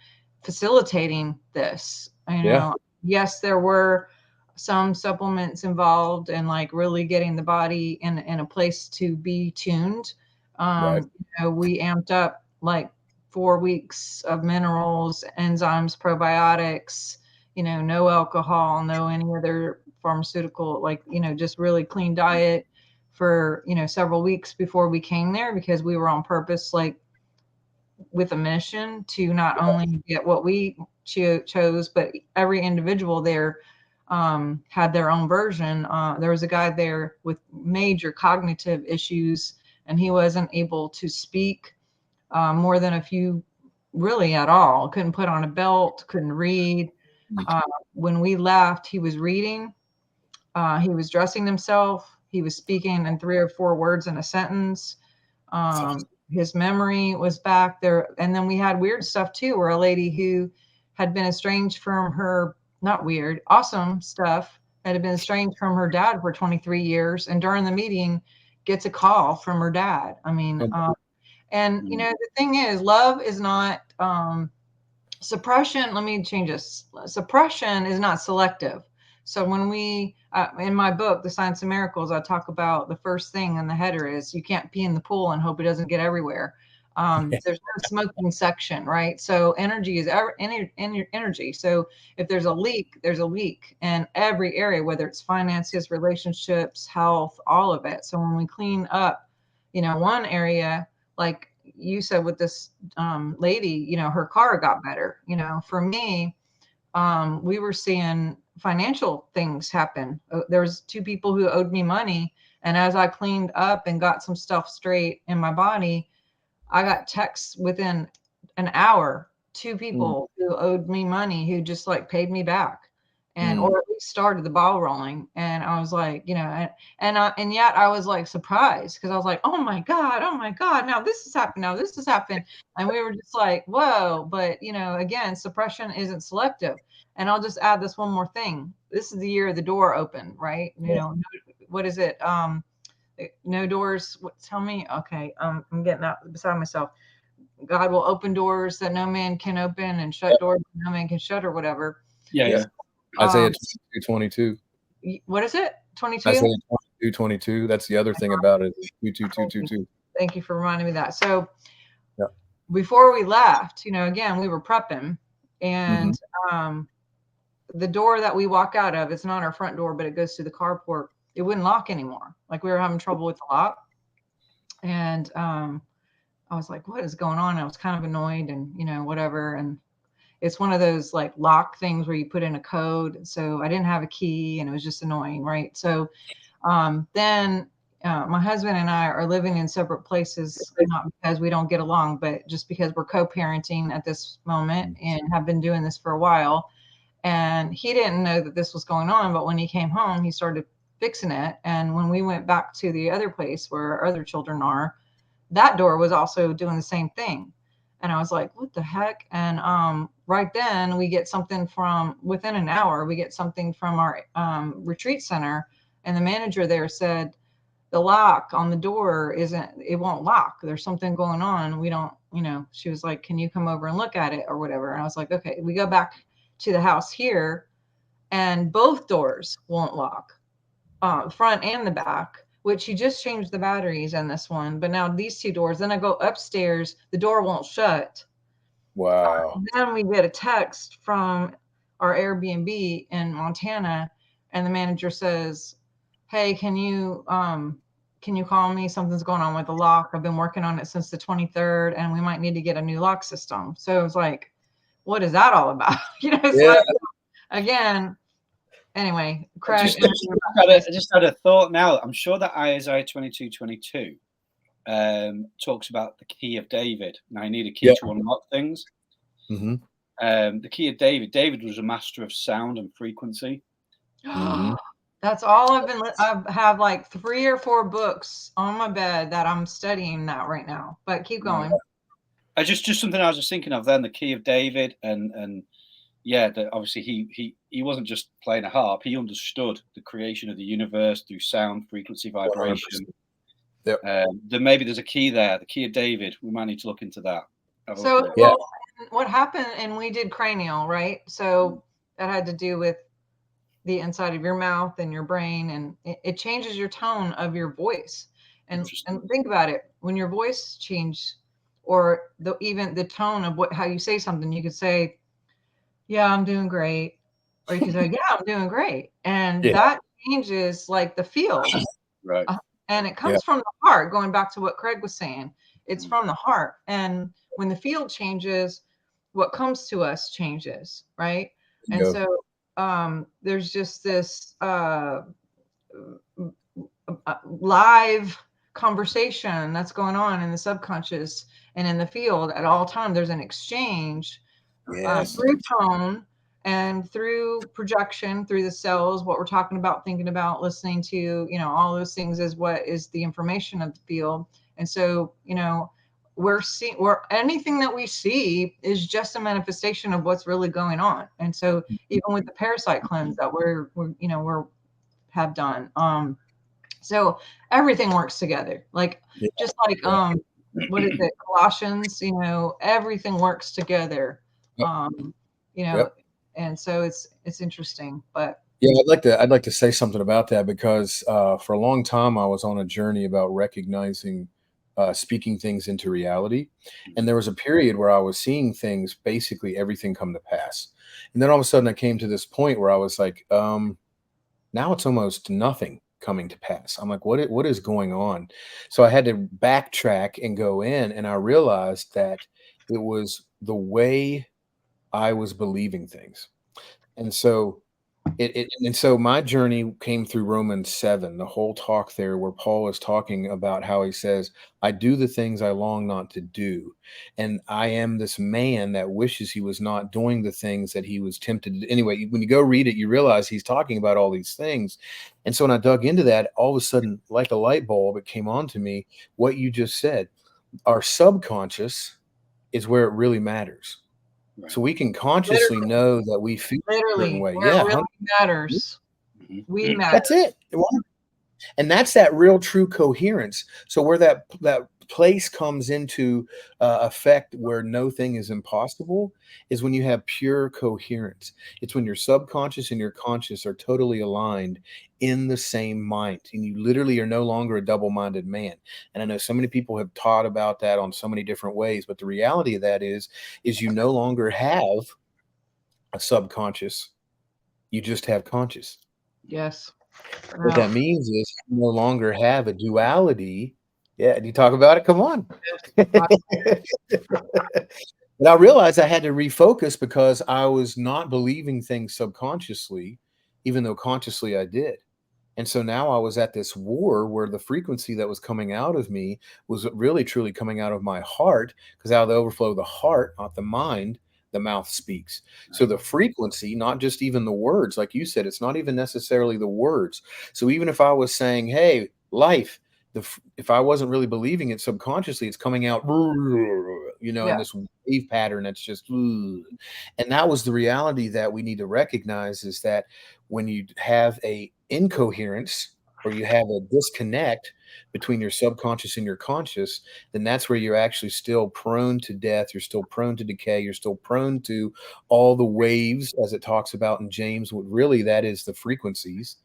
facilitating this. Yeah. Yes, there were some supplements involved, and like really getting the body in a place to be tuned. Right. We amped up like 4 weeks of minerals, enzymes, probiotics, no alcohol, no any other pharmaceutical, like, just really clean diet for, several weeks before we came there, because we were on purpose, like with a mission to not only get what we chose, but every individual there had their own version. There was a guy there with major cognitive issues, and he wasn't able to speak more than a few, really at all. Couldn't put on a belt, couldn't read. When we left, he was reading, he was dressing himself, he was speaking in 3 or 4 words in a sentence. His memory was back there. And then we had weird stuff too, where a lady who had been estranged from her, not weird, awesome stuff, that had been estranged from her dad for 23 years. And during the meeting gets a call from her dad. I mean, and the thing is, love is not suppression. Let me change this. Suppression is not selective. So when we, in my book, The Science of Miracles, I talk about the first thing in the header is you can't pee in the pool and hope it doesn't get everywhere. There's no smoking section, right? So energy is energy. So if there's a leak, there's a leak in every area, whether it's finances, relationships, health, all of it. So when we clean up, one area, like you said with this lady, her car got better. For me, we were seeing financial things happen. There was 2 people who owed me money, and as I cleaned up and got some stuff straight in my body, I got texts within an hour, 2 people who owed me money who just like paid me back, and or at least started the ball rolling. And I was like, and yet I was like surprised, because I was like, oh my God, now this has happened, and we were just like, whoa. But again, suppression isn't selective. And I'll just add this one more thing. This is the year the door opened, right? What is it? No doors. Tell me. Okay, I'm getting out beside myself. God will open doors that no man can open, and shut doors that no man can shut, or whatever. Yeah. Isaiah 22:22. What is it? 22? Isaiah 22:22. That's the other thing about it. 22:22. Thank you for reminding me of that. So before we left, again, we were prepping, and the door that we walk out of, it's not our front door, but it goes to the carport. It wouldn't lock anymore. Like we were having trouble with the lock. And I was like, what is going on? I was kind of annoyed, and, whatever. And it's one of those like lock things where you put in a code. So I didn't have a key, and it was just annoying. Right. So then my husband and I are living in separate places, not because we don't get along, but just because we're co-parenting at this moment and have been doing this for a while. And he didn't know that this was going on, but when he came home, he started fixing it. And when we went back to the other place where our other children are, that door was also doing the same thing. And I was like, what the heck? And right then we get something within an hour, we get something from our retreat center. And the manager there said, the lock on the door it won't lock. There's something going on. We don't, she was like, can you come over and look at it or whatever? And I was like, okay. We go back to the house here, and both doors won't lock, front and the back, which he just changed the batteries in this one. But now these 2 doors, then I go upstairs, the door won't shut. Wow. Then we get a text from our Airbnb in Montana, and the manager says, hey, can you call me? Something's going on with the lock. I've been working on it since the 23rd, and we might need to get a new lock system. So it was like, what is that all about? Like, again, anyway, I just had a thought now. I'm sure that Isaiah 22:22 talks about the key of David. Now, you need a key to unlock things. The key of David. David was a master of sound and frequency. That's all I have like 3 or 4 books on my bed that I'm studying that right now, but keep going. Just something I was just thinking of then, the key of David and yeah, that obviously he wasn't just playing a harp. He understood the creation of the universe through sound, frequency, vibration. 100%. Yep. Then maybe there's a key there, the key of David. We might need to look into that. So, Yeah. well, what happened, and we did cranial, right? So that had to do with the inside of your mouth and your brain, and it changes your tone of your voice. And think about it, when your voice changes, or even the tone of how you say something, you could say, yeah, I'm doing great, or you could say, yeah, I'm doing great, and that changes like the field. Right. And it comes from the heart, going back to what Craig was saying. It's from the heart. And when the field changes, what comes to us changes, right? And so there's just this live conversation that's going on in the subconscious and in the field at all times. There's an exchange through tone and through projection, through the cells, what we're talking about, thinking about, listening to, all those things is what is the information of the field. And so, we're anything that we see is just a manifestation of what's really going on. And so even with the parasite cleanse that we're have done, so everything works together, just like what is it, Colossians, everything works together. And so it's interesting. But yeah, I'd like to say something about that, because for a long time I was on a journey about recognizing speaking things into reality. And there was a period where I was seeing things, basically everything, come to pass. And then all of a sudden I came to this point where I was like, now it's almost nothing coming to pass. I'm like, what is going on? So I had to backtrack and go in, and I realized that it was the way I was believing things. And so so my journey came through Romans 7, the whole talk there, where Paul is talking about how he says, I do the things I long not to do. And I am this man that wishes he was not doing the things that he was tempted to do. Anyway, when you go read it, you realize he's talking about all these things. And so when I dug into that, all of a sudden, like a light bulb, it came on to me, what you just said. Our subconscious is where it really matters. Right. So we can consciously know that we feel a certain way. Where it really matters. We matter. That's it. And that's that real true coherence. So where that place comes into effect, where no thing is impossible, is when you have pure coherence. It's when your subconscious and your conscious are totally aligned in the same mind, and you literally are no longer a double-minded man. And I know so many people have taught about that on so many different ways, but the reality of that is you no longer have a subconscious, you just have conscious. Yes. What that means is you no longer have a duality. Yeah, do you talk about it? Come on. But I realized I had to refocus, because I was not believing things subconsciously, even though consciously I did. And so now I was at this war where the frequency that was coming out of me was really truly coming out of my heart, because out of the overflow of the heart, not the mind, the mouth speaks. So the frequency, not just even the words, like you said, it's not even necessarily the words. So even if I was saying, hey, life, if I wasn't really believing it subconsciously, it's coming out, in this wave pattern that's just, and that was the reality that we need to recognize, is that when you have a incoherence, or you have a disconnect between your subconscious and your conscious, then that's where you're actually still prone to death. You're still prone to decay. You're still prone to all the waves, as it talks about in James. What really that is the frequencies.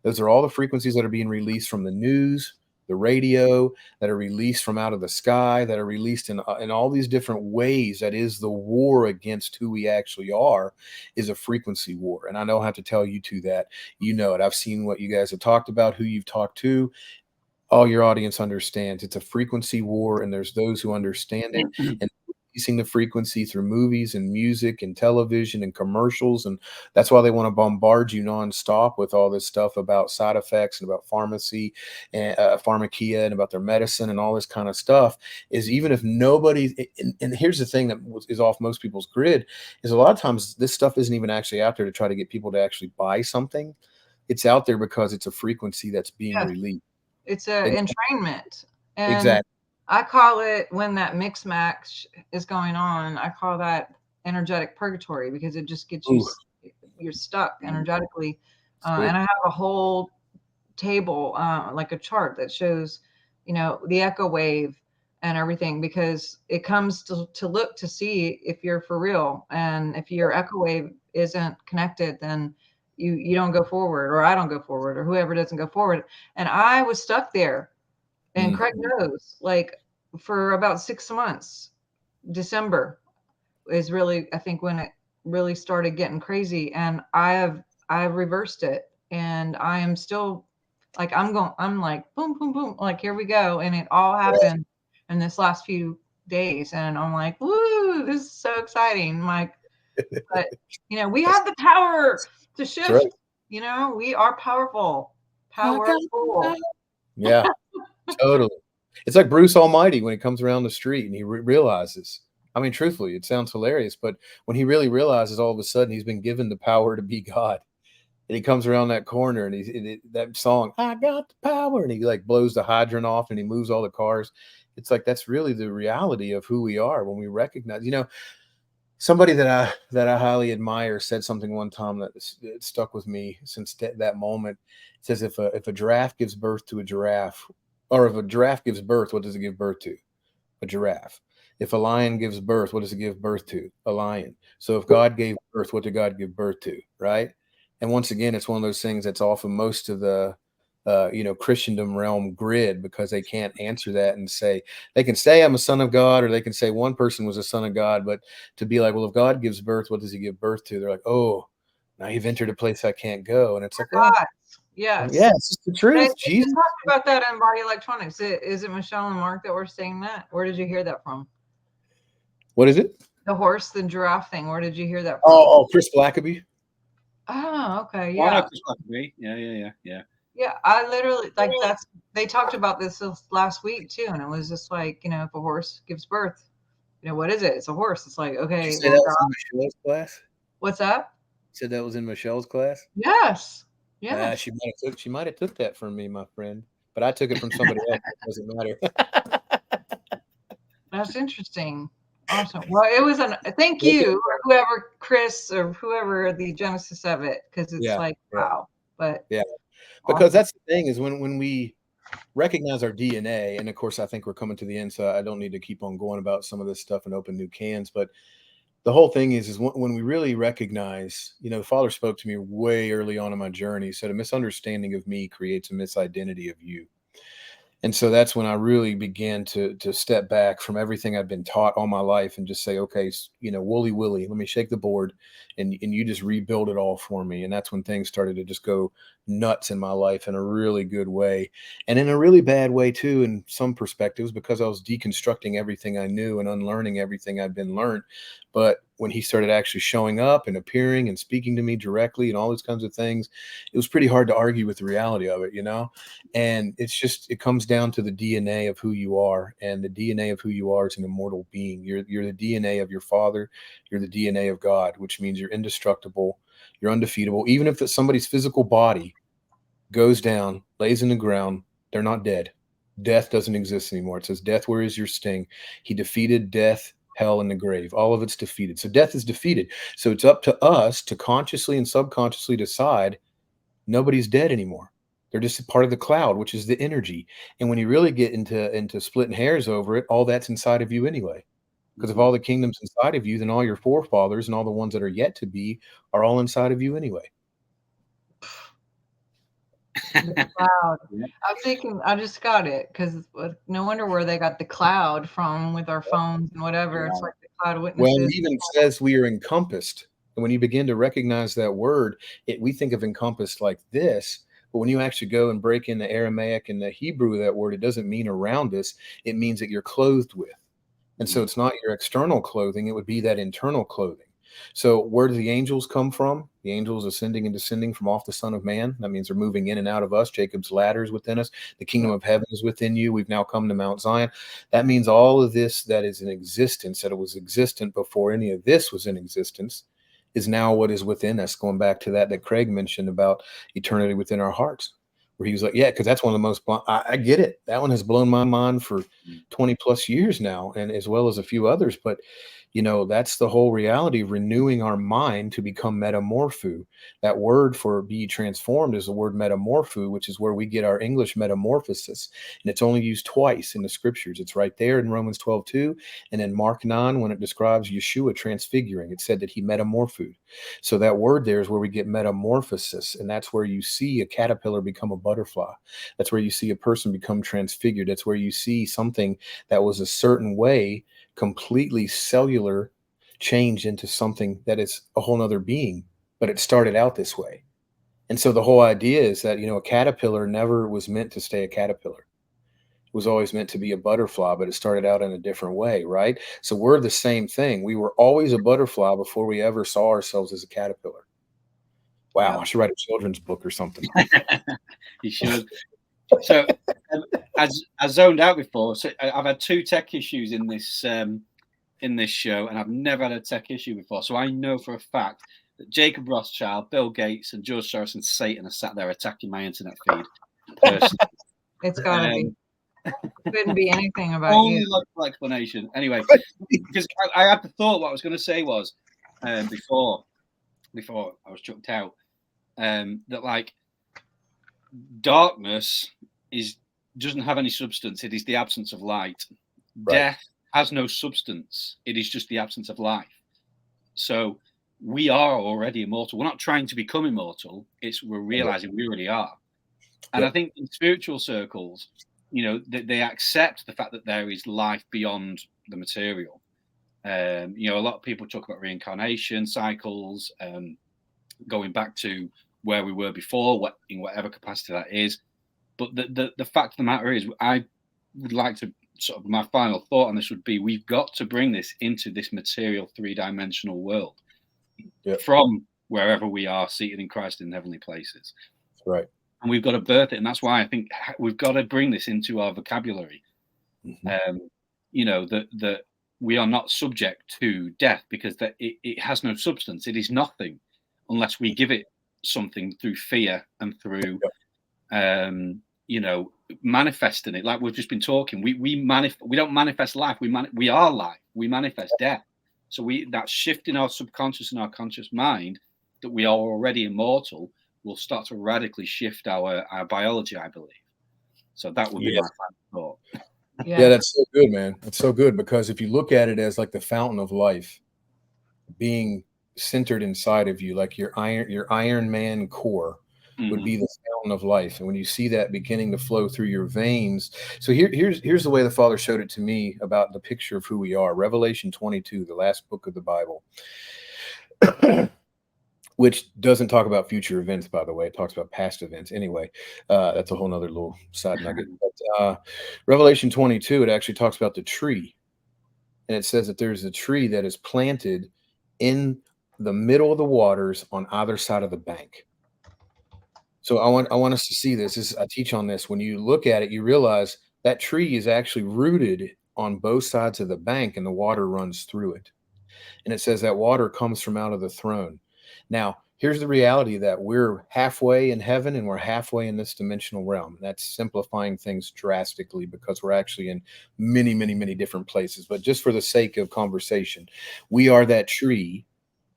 Those are all the frequencies that are being released from the news, the radio, that are released from out of the sky, that are released in all these different ways. That is the war against who we actually are, is a frequency war. And I don't have to tell you two that. You know it. I've seen what you guys have talked about, who you've talked to. All your audience understands it's a frequency war, and there's those who understand it and releasing the frequency through movies and music and television and commercials. And that's why they want to bombard you nonstop with all this stuff about side effects and about pharmacy and pharmakia and about their medicine and all this kind of stuff. Is even if nobody, and here's the thing that is off most people's grid, is a lot of times this stuff isn't even actually out there to try to get people to actually buy something. It's out there because it's a frequency that's being released. It's an entrainment. And exactly. I call it, when that mix match is going on, I call that energetic purgatory, because it just gets you, you're stuck energetically. And I have a whole table, like a chart that shows, you know, the echo wave and everything, because it comes to look to see if you're for real. And if your echo wave isn't connected, then you don't go forward, or I don't go forward, or whoever doesn't go forward. And I was stuck there, and Craig knows, like, for about 6 months. December is really, I think, when it really started getting crazy, and I've reversed it, and I am still like, I'm like, boom, boom, boom, like, here we go. And it all happened in this last few days. And I'm like, woo, this is so exciting. Like, but you know, we have the power to shift. Right. You know, we are powerful. Yeah, totally. It's like Bruce Almighty when he comes around the street and he realizes, I mean, truthfully, it sounds hilarious, but when he really realizes all of a sudden he's been given the power to be God. And he comes around that corner and that song, I got the power. And he like blows the hydrant off and he moves all the cars. It's like, that's really the reality of who we are when we recognize, you know, somebody that I highly admire said something one time that it stuck with me since that moment. It says, if a giraffe gives birth to a giraffe, or if a giraffe gives birth, what does it give birth to? A giraffe. If a lion gives birth, what does it give birth to? A lion. So if God gave birth, what did God give birth to? Right. And once again, it's one of those things that's off of most of the, Christendom realm grid, because they can't answer that and say, they can say I'm a son of God, or they can say one person was a son of God. But to be like, well, if God gives birth, what does he give birth to? They're like, oh, now you've entered a place I can't go. And it's like, well, yes. Yeah, it's just the truth. Jesus talked about that in Body Electronics. Is it Michelle and Mark that were saying that? Where did you hear that from? What is it? The horse, the giraffe thing. Where did you hear that from? Oh, Chris Blackaby. Oh, okay. Yeah. Yeah. Yeah, I literally, like, they talked about this last week too, and it was just like, you know, if a horse gives birth, you know, what is it? It's a horse. It's like, okay. Did you say that was in Michelle's class? What's that? You said that was in Michelle's class? Yes. Yeah. She might have took that from me, my friend, but I took it from somebody else. It doesn't matter. That's interesting. Awesome. Well, it was thank you, or whoever, Chris, or whoever, the genesis of it, because it's wow. But yeah, because that's the thing, is when we recognize our DNA, and of course, I think we're coming to the end, so I don't need to keep on going about some of this stuff and open new cans. But the whole thing is when we really recognize, you know, the Father spoke to me way early on in my journey. He said, a misunderstanding of me creates a misidentity of you. And so that's when I really began to step back from everything I've been taught all my life and just say, okay, you know, Wooly Willy, let me shake the board and you just rebuild it all for me. And that's when things started to just go nuts in my life in a really good way, and in a really bad way too, in some perspectives, because I was deconstructing everything I knew and unlearning everything I'd been learned. But when he started actually showing up and appearing and speaking to me directly and all those kinds of things, it was pretty hard to argue with the reality of it, you know? And it's just, it comes down to the DNA of who you are. And the DNA of who you are is an immortal being. You're the DNA of your Father. You're the DNA of God, which means you're indestructible. You're undefeatable. Even if somebody's physical body goes down, lays in the ground, they're not dead. Death doesn't exist anymore. It says, death, where is your sting? He defeated death, hell, and the grave. All of it's defeated. So death is defeated. So it's up to us to consciously and subconsciously decide nobody's dead anymore. They're just a part of the cloud, which is the energy. And when you really get into splitting hairs over it, all that's inside of you anyway. Because if all the kingdoms inside of you, then all your forefathers and all the ones that are yet to be are all inside of you anyway. The cloud. I'm thinking, I just got it, because no wonder where they got the cloud from with our phones and whatever. It's like the cloud of witnesses. Well, it even says we are encompassed. And when you begin to recognize that word, we think of encompassed like this. But when you actually go and break in the Aramaic and the Hebrew of that word, it doesn't mean around us. It means that you're clothed with. And so it's not your external clothing. It would be that internal clothing. So where do the angels come from? The angels ascending and descending from off the Son of Man. That means they're moving in and out of us. Jacob's ladder is within us. The kingdom of heaven is within you. We've now come to Mount Zion. That means all of this that is in existence, that it was existent before any of this was in existence, is now what is within us. Going back to that Craig mentioned about eternity within our hearts, where he was like, yeah, because that's one of the most, I get it. That one has blown my mind for 20 plus years now, and as well as a few others. But That's the whole reality of renewing our mind to become metamorpho. That word for be transformed is the word metamorpho, which is where we get our English metamorphosis. And it's only used twice in the scriptures. It's right there in Romans 12:2. And in Mark 9, when it describes Yeshua transfiguring, it said that he metamorphosed. So that word there is where we get metamorphosis. And that's where you see a caterpillar become a butterfly. That's where you see a person become transfigured. That's where you see something that was a certain way completely cellular change into something that is a whole nother being, but it started out this way. And so the whole idea is that, a caterpillar never was meant to stay a caterpillar. It was always meant to be a butterfly, but it started out in a different way, right? So we're the same thing. We were always a butterfly before we ever saw ourselves as a caterpillar. Wow, I should write a children's book or something. You should. So, as I zoned out before, so I've had 2 tech issues in this show, and I've never had a tech issue before. So I know for a fact that Jacob Rothschild, Bill Gates, and George Soros and Satan are sat there attacking my internet feed. Personally. It's got to be. It couldn't be anything about only you. logical explanation. Anyway, because I had the thought what I was going to say was before I was chucked out that like darkness doesn't have any substance. It is the absence of light. Right. Death has no substance. It is just the absence of life. So we are already immortal. We're not trying to become immortal. We're realizing we already are. And I think in spiritual circles, they accept the fact that there is life beyond the material. A lot of people talk about reincarnation cycles, going back to where we were before, in whatever capacity that is. But the fact of the matter is, I would like to sort of, my final thought on this would be, we've got to bring this into this material 3-dimensional world from wherever we are seated in Christ in heavenly places. Right. And we've got to birth it. And that's why I think we've got to bring this into our vocabulary. Mm-hmm. That we are not subject to death, because that it has no substance. It is nothing unless we give it something through fear and through, manifesting it. Like we've just been talking, we don't manifest life. We are life. We manifest death. So that shift in our subconscious and our conscious mind that we are already immortal will start to radically shift our biology, I believe. So that would be my final thought. Yeah, that's so good, man. That's so good, because if you look at it as like the fountain of life being centered inside of you, like your Iron Man core would be the fountain of life. And when you see that beginning to flow through your veins, so here's the way the Father showed it to me about the picture of who we are. Revelation 22, the last book of the Bible, which doesn't talk about future events, by the way. It talks about past events. Anyway, that's a whole nother little side nugget. But Revelation 22, it actually talks about the tree. And it says that there's a tree that is planted in the middle of the waters on either side of the bank. So I want us to see this. I teach on this. When you look at it, you realize that tree is actually rooted on both sides of the bank, and the water runs through it. And it says that water comes from out of the throne. Now, here's the reality that we're halfway in heaven and we're halfway in this dimensional realm. That's simplifying things drastically, because we're actually in many, many, many different places. But just for the sake of conversation, we are that tree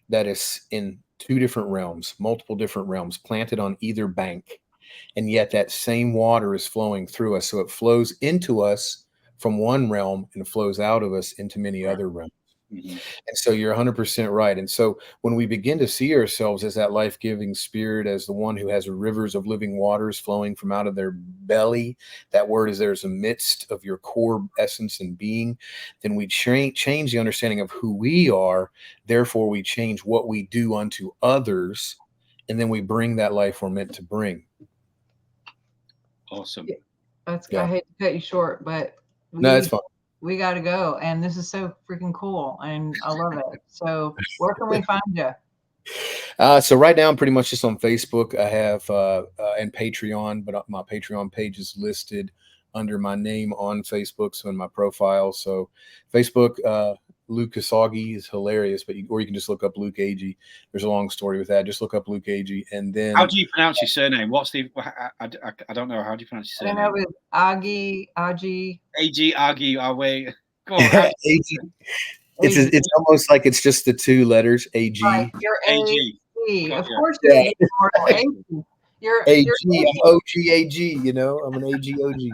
that is in 2 different realms, multiple different realms, planted on either bank. And yet that same water is flowing through us. So it flows into us from one realm and flows out of us into many other realms. Mm-hmm. And so you're 100% right. And so when we begin to see ourselves as that life-giving spirit, as the one who has rivers of living waters flowing from out of their belly, that word is there's a midst of your core essence and being, then we change the understanding of who we are. Therefore, we change what we do unto others, and then we bring that life we're meant to bring. Awesome. I hate to cut you short, but no, it's fine. We got to go. And this is so freaking cool. And I love it. So where can we find you? So right now I'm pretty much just on Facebook. I have and Patreon, but my Patreon page is listed under my name on Facebook. So in my profile. So Facebook, Luke Agee is hilarious, or you can just look up Luke Agee. There's a long story with that. Just look up Luke Agee, and then. How do you pronounce your surname? What's the? I don't know. How do you pronounce your surname? I know it's Agee. Agee. Go on. It's almost like it's just the two letters, AG. Right. You're AG. Of course, you're Yeah. immortal. You're AG. AG. I'm OG AG. You know, I'm an AG OG.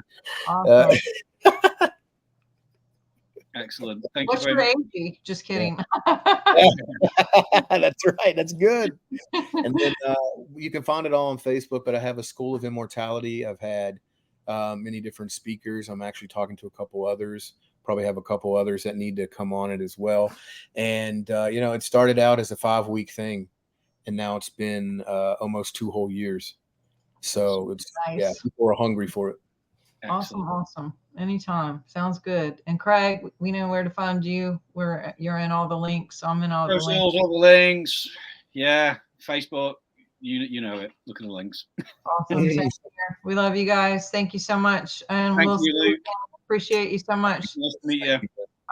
Awesome. Excellent. Thank What's you your very much. AG? Just kidding. That's right. That's good. And then you can find it all on Facebook, but I have a School of Immortality. I've had many different speakers. I'm actually talking to a couple others, probably have a couple others that need to come on it as well. And, you know, it started out as a 5-week thing, and now it's been almost 2 whole years. So it's, nice. yeah, people are hungry for it. Excellent. Awesome. Anytime. Sounds good. And Craig, we know where to find you. You're in all the links. I'm in all the links. All the links. Yeah. Facebook. You know it. Look at the links. Awesome. Same here. We love you guys. Thank you so much. And Thank you, Luke. Appreciate you so much. Nice to meet you.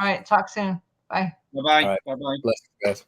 All right. Talk soon. Bye. Bye-bye. Right. Bye-bye. Bless you guys.